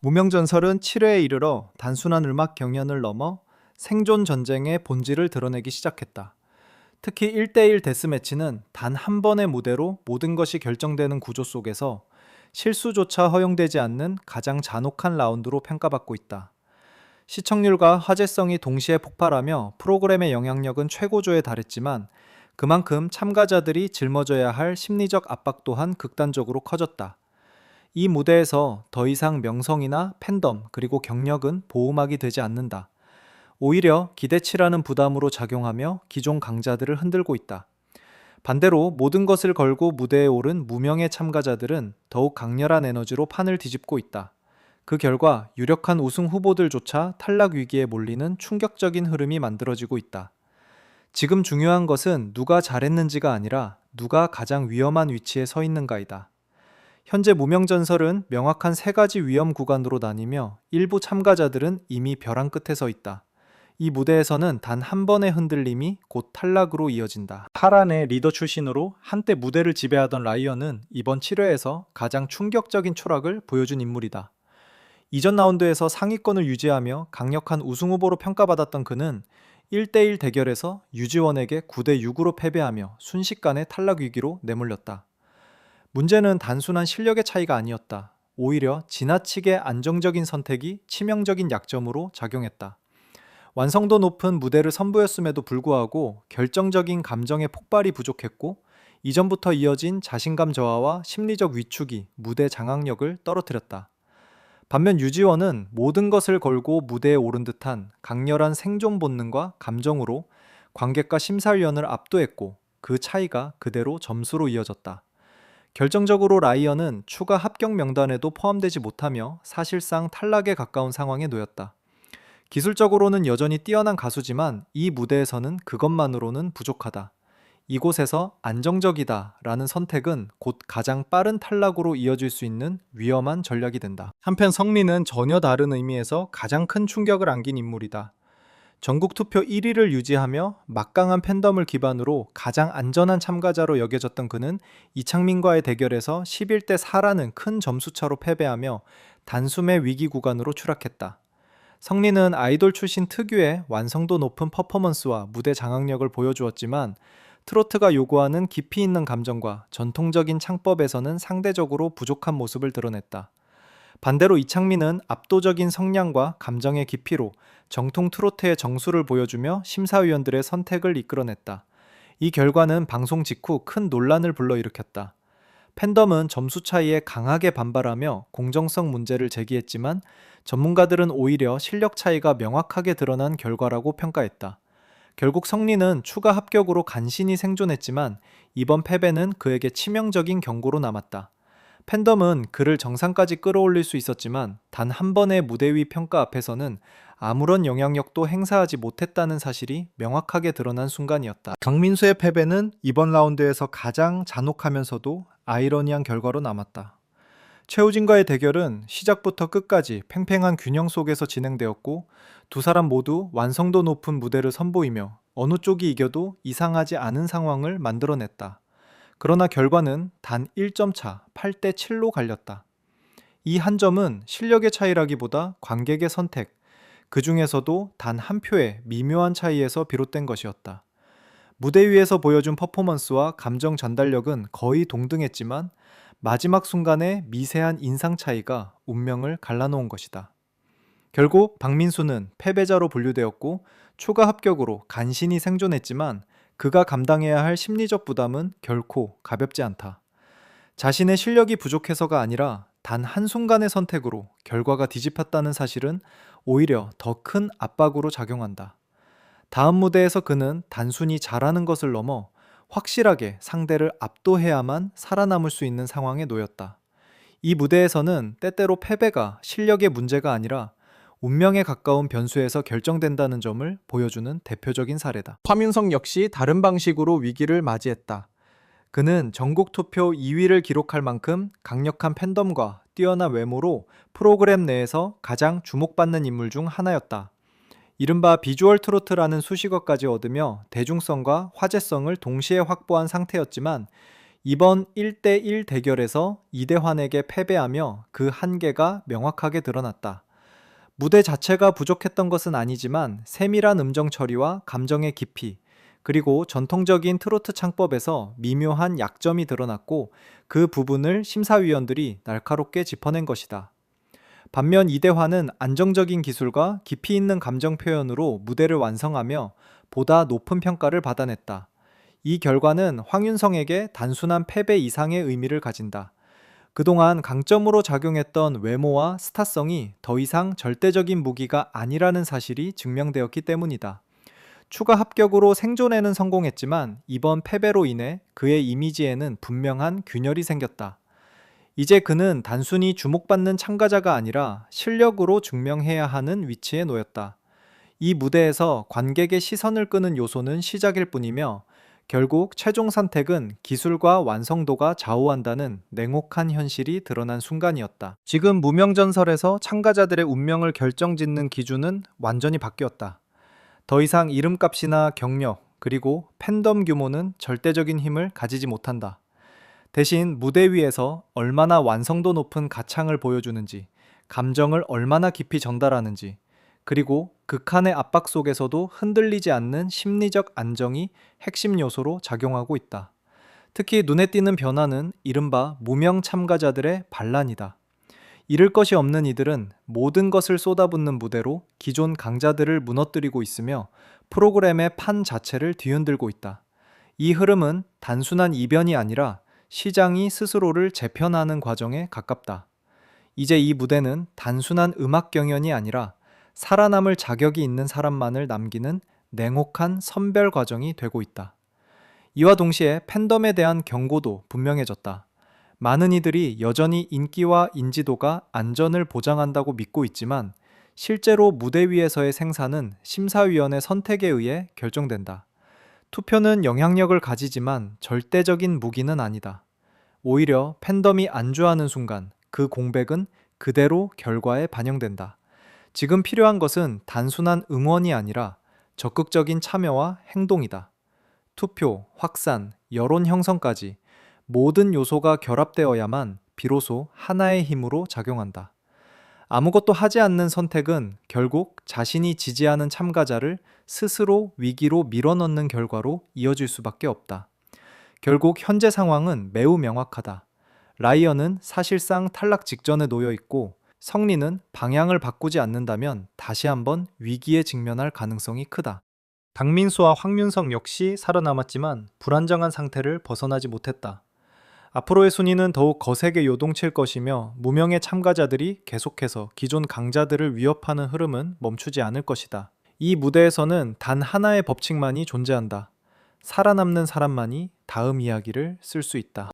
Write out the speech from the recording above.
무명전설은 7회에 이르러 단순한 음악 경연을 넘어 생존 전쟁의 본질을 드러내기 시작했다. 특히 1대1 데스매치는 단 한 번의 무대로 모든 것이 결정되는 구조 속에서 실수조차 허용되지 않는 가장 잔혹한 라운드로 평가받고 있다. 시청률과 화제성이 동시에 폭발하며 프로그램의 영향력은 최고조에 달했지만 그만큼 참가자들이 짊어져야 할 심리적 압박 또한 극단적으로 커졌다. 이 무대에서 더 이상 명성이나 팬덤 그리고 경력은 보호막이 되지 않는다. 오히려 기대치라는 부담으로 작용하며 기존 강자들을 흔들고 있다. 반대로 모든 것을 걸고 무대에 오른 무명의 참가자들은 더욱 강렬한 에너지로 판을 뒤집고 있다. 그 결과 유력한 우승 후보들조차 탈락 위기에 몰리는 충격적인 흐름이 만들어지고 있다. 지금 중요한 것은 누가 잘했는지가 아니라 누가 가장 위험한 위치에 서 있는가이다. 현재 무명전설은 명확한 세 가지 위험 구간으로 나뉘며 일부 참가자들은 이미 벼랑 끝에 서 있다. 이 무대에서는 단 한 번의 흔들림이 곧 탈락으로 이어진다. 파란의 리더 출신으로 한때 무대를 지배하던 라이언은 이번 7회에서 가장 충격적인 추락을 보여준 인물이다. 이전 라운드에서 상위권을 유지하며 강력한 우승 후보로 평가받았던 그는 1대1 대결에서 유지원에게 9대6으로 패배하며 순식간에 탈락 위기로 내몰렸다. 문제는 단순한 실력의 차이가 아니었다. 오히려 지나치게 안정적인 선택이 치명적인 약점으로 작용했다. 완성도 높은 무대를 선보였음에도 불구하고 결정적인 감정의 폭발이 부족했고 이전부터 이어진 자신감 저하와 심리적 위축이 무대 장악력을 떨어뜨렸다. 반면 유지원은 모든 것을 걸고 무대에 오른 듯한 강렬한 생존 본능과 감정으로 관객과 심사위원을 압도했고 그 차이가 그대로 점수로 이어졌다. 결정적으로 라이언은 추가 합격 명단에도 포함되지 못하며 사실상 탈락에 가까운 상황에 놓였다. 기술적으로는 여전히 뛰어난 가수지만 이 무대에서는 그것만으로는 부족하다. 이곳에서 안정적이다 라는 선택은 곧 가장 빠른 탈락으로 이어질 수 있는 위험한 전략이 된다. 한편 성민은 전혀 다른 의미에서 가장 큰 충격을 안긴 인물이다. 전국 투표 1위를 유지하며 막강한 팬덤을 기반으로 가장 안전한 참가자로 여겨졌던 그는 이창민과의 대결에서 11대 4라는 큰 점수차로 패배하며 단숨에 위기 구간으로 추락했다. 성민은 아이돌 출신 특유의 완성도 높은 퍼포먼스와 무대 장악력을 보여주었지만 트로트가 요구하는 깊이 있는 감정과 전통적인 창법에서는 상대적으로 부족한 모습을 드러냈다. 반대로 이창민은 압도적인 성량과 감정의 깊이로 정통 트로트의 정수를 보여주며 심사위원들의 선택을 이끌어냈다. 이 결과는 방송 직후 큰 논란을 불러일으켰다. 팬덤은 점수 차이에 강하게 반발하며 공정성 문제를 제기했지만 전문가들은 오히려 실력 차이가 명확하게 드러난 결과라고 평가했다. 결국 성리는 추가 합격으로 간신히 생존했지만 이번 패배는 그에게 치명적인 경고로 남았다. 팬덤은 그를 정상까지 끌어올릴 수 있었지만 단 한 번의 무대 위 평가 앞에서는 아무런 영향력도 행사하지 못했다는 사실이 명확하게 드러난 순간이었다. 강민수의 패배는 이번 라운드에서 가장 잔혹하면서도 아이러니한 결과로 남았다. 최우진과의 대결은 시작부터 끝까지 팽팽한 균형 속에서 진행되었고 두 사람 모두 완성도 높은 무대를 선보이며 어느 쪽이 이겨도 이상하지 않은 상황을 만들어냈다. 그러나 결과는 단 1점 차 8대 7로 갈렸다. 이 한 점은 실력의 차이라기보다 관객의 선택, 그 중에서도 단 한 표의 미묘한 차이에서 비롯된 것이었다. 무대 위에서 보여준 퍼포먼스와 감정 전달력은 거의 동등했지만 마지막 순간의 미세한 인상 차이가 운명을 갈라놓은 것이다. 결국 박민수는 패배자로 분류되었고 추가 합격으로 간신히 생존했지만 그가 감당해야 할 심리적 부담은 결코 가볍지 않다. 자신의 실력이 부족해서가 아니라 단 한순간의 선택으로 결과가 뒤집혔다는 사실은 오히려 더 큰 압박으로 작용한다. 다음 무대에서 그는 단순히 잘하는 것을 넘어 확실하게 상대를 압도해야만 살아남을 수 있는 상황에 놓였다. 이 무대에서는 때때로 패배가 실력의 문제가 아니라 운명에 가까운 변수에서 결정된다는 점을 보여주는 대표적인 사례다. 화민석 역시 다른 방식으로 위기를 맞이했다. 그는 전국 투표 2위를 기록할 만큼 강력한 팬덤과 뛰어난 외모로 프로그램 내에서 가장 주목받는 인물 중 하나였다. 이른바 비주얼 트로트라는 수식어까지 얻으며 대중성과 화제성을 동시에 확보한 상태였지만 이번 1대1 대결에서 이대환에게 패배하며 그 한계가 명확하게 드러났다. 무대 자체가 부족했던 것은 아니지만 세밀한 음정 처리와 감정의 깊이, 그리고 전통적인 트로트 창법에서 미묘한 약점이 드러났고 그 부분을 심사위원들이 날카롭게 짚어낸 것이다. 반면 이대환은 안정적인 기술과 깊이 있는 감정 표현으로 무대를 완성하며 보다 높은 평가를 받아냈다. 이 결과는 황윤성에게 단순한 패배 이상의 의미를 가진다. 그동안 강점으로 작용했던 외모와 스타성이 더 이상 절대적인 무기가 아니라는 사실이 증명되었기 때문이다. 추가 합격으로 생존에는 성공했지만 이번 패배로 인해 그의 이미지에는 분명한 균열이 생겼다. 이제 그는 단순히 주목받는 참가자가 아니라 실력으로 증명해야 하는 위치에 놓였다. 이 무대에서 관객의 시선을 끄는 요소는 시작일 뿐이며 결국 최종 선택은 기술과 완성도가 좌우한다는 냉혹한 현실이 드러난 순간이었다. 지금 무명전설에서 참가자들의 운명을 결정짓는 기준은 완전히 바뀌었다. 더 이상 이름값이나 경력, 그리고 팬덤 규모는 절대적인 힘을 가지지 못한다. 대신 무대 위에서 얼마나 완성도 높은 가창을 보여주는지, 감정을 얼마나 깊이 전달하는지, 그리고 극한의 압박 속에서도 흔들리지 않는 심리적 안정이 핵심 요소로 작용하고 있다. 특히 눈에 띄는 변화는 이른바 무명 참가자들의 반란이다. 잃을 것이 없는 이들은 모든 것을 쏟아붓는 무대로 기존 강자들을 무너뜨리고 있으며 프로그램의 판 자체를 뒤흔들고 있다. 이 흐름은 단순한 이변이 아니라 시장이 스스로를 재편하는 과정에 가깝다. 이제 이 무대는 단순한 음악 경연이 아니라 살아남을 자격이 있는 사람만을 남기는 냉혹한 선별 과정이 되고 있다. 이와 동시에 팬덤에 대한 경고도 분명해졌다. 많은 이들이 여전히 인기와 인지도가 안전을 보장한다고 믿고 있지만 실제로 무대 위에서의 생사는 심사위원의 선택에 의해 결정된다. 투표는 영향력을 가지지만 절대적인 무기는 아니다. 오히려 팬덤이 안주하는 순간 그 공백은 그대로 결과에 반영된다. 지금 필요한 것은 단순한 응원이 아니라 적극적인 참여와 행동이다. 투표, 확산, 여론 형성까지 모든 요소가 결합되어야만 비로소 하나의 힘으로 작용한다. 아무것도 하지 않는 선택은 결국 자신이 지지하는 참가자를 스스로 위기로 밀어넣는 결과로 이어질 수밖에 없다. 결국 현재 상황은 매우 명확하다. 라이언은 사실상 탈락 직전에 놓여 있고 성리는 방향을 바꾸지 않는다면 다시 한번 위기에 직면할 가능성이 크다. 강민수와 황윤성 역시 살아남았지만 불안정한 상태를 벗어나지 못했다. 앞으로의 순위는 더욱 거세게 요동칠 것이며 무명의 참가자들이 계속해서 기존 강자들을 위협하는 흐름은 멈추지 않을 것이다. 이 무대에서는 단 하나의 법칙만이 존재한다. 살아남는 사람만이 다음 이야기를 쓸 수 있다.